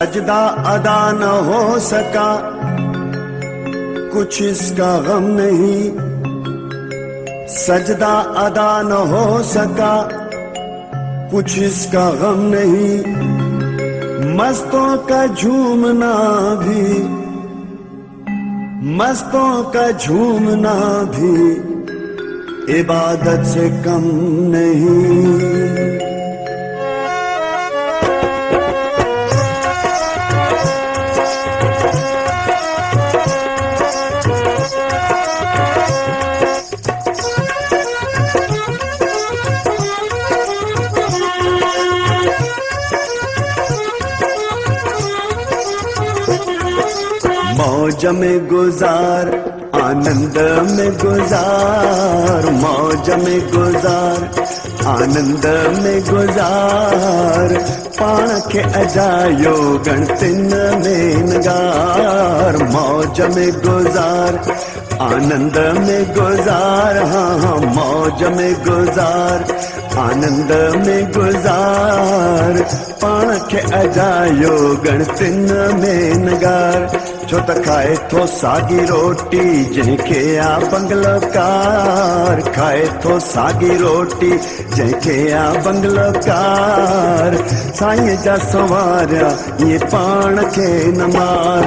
सजदा अदा न हो सका, कुछ इसका गम नहीं। सजदा अदा न हो सका, कुछ इसका गम नहीं। मस्तों का झूमना भी, मस्तों का झूमना भी इबादत से कम नहीं। मौज में गुजार, आनंद में गुजार, मौज में गुजार, आनंद में गुजार। पाण खे अजायो गणतिन में नगार। मौज में गुजार, आनंद में गुजार, हाँ हाँ मौज में गुजार, आनंद में गुजार। पाण खे अजायो गणतिन में नगार। छो त खाए थो सागी रोटी जंहिंखे आ बंगलो कार। खाए थो सागी रोटी जंहिंखे आ बंगलो कार। साईं जा सवारिया ये पाण खे न मार।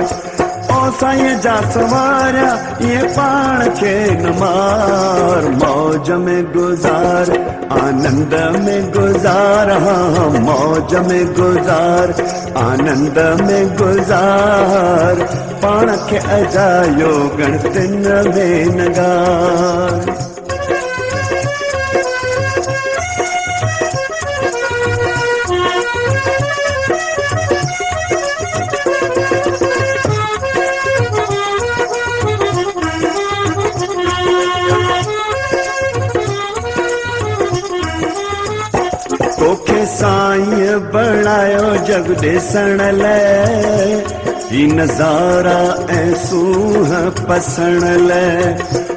ओ साईं जा सवारिया ये पाण खे न मार। मौज में गुजार, आनंद में गुजार, हाँ मौज में गुजार, आनंद में गुजार। पाण खे अजायो गणतिन में नगार। तोखे साईं बणायो जग ॾिसण लाइ, ही नज़ारा ऐं सूंह पसण लाइ।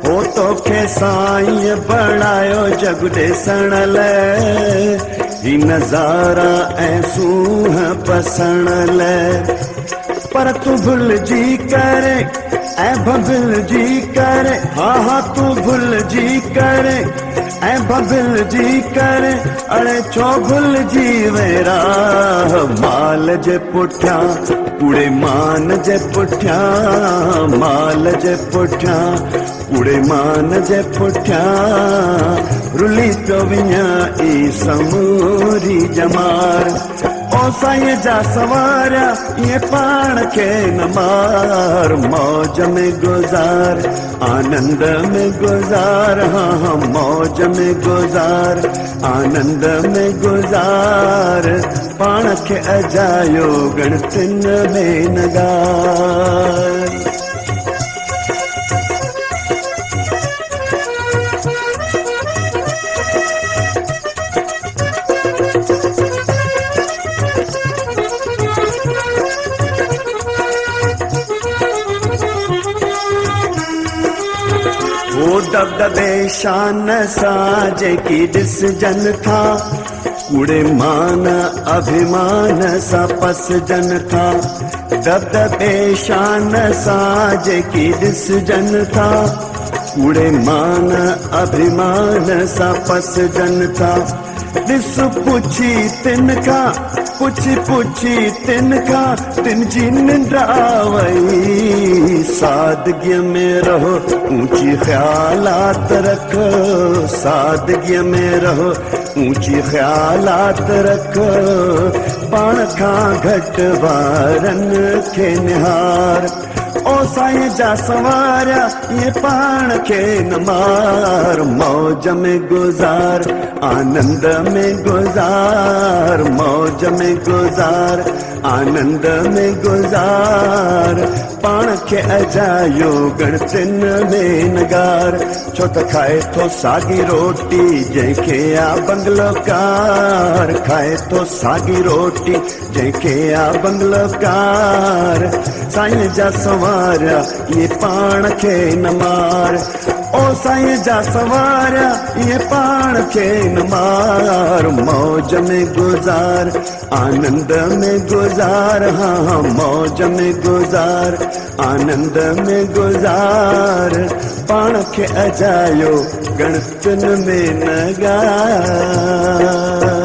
ओ तोखे साईं बणायो जग ॾिसण लाइ, ही नज़ारा ऐं सूंह पसण लाइ। पर तू भुलिजी करे ऐं भुलिजी करे, हा हा तू भुलिजी करे ऐं भुलिजी करे। अड़े छो भुलिजी वेरा माल जे पुठियां, कूड़े मान जे पुठियां, माल जे पुठियां, कूड़े मान जे पुठियां। रुली पियो विञा ई समूरी जमार। ओ साईं जा सवारिया ये पाण खे न मार। मौज में गुजार, आनंद में गुजार, हाँ हाँ मौज में गुजार, आनंद में गुजार। पाण खे अजायो गणतिन में नगार। वो दबदबे शान सां जेकी ॾिसजनि था, कूड़े मान अभिमान सां पसजनि था। दबदबे शान सां जेकी ॾिसजनि था, कूड़े मान अभिमान सां पसजनि था। ॾिस पुछी तिन खां, पुछी पुछी तिन खां, तिन जी निंड आवई। सादगीअ में रहो, ऊंची ख्यालात रखो, सादगीअ में रहो, ऊंची ख्यालात रखो। पाण खां घटि वारनि खे निहार। ओ साईं जा सवारिया ये पाण खे न मार। मौज में गुजार, आनंद में गुजार, मौज में गुजार, आनंद में गुजार। पाण खे अजायो गणतिन में नगार। छो त खाए थो सागी रोटी जंहिंखे आ बंगलो कार। खाए थो सागी रोटी जंहिंखे आ बंगलो कार। साईं जा सवार सवारिया ये पाण खे न मार, ओ साईं जा सवारिया ये पाण खे न मार। मौज में गुजार, आनंद में गुजार, हाँ मौज में गुजार, आनंद में गुजार। पाण खे अजायो गणतन में न गार।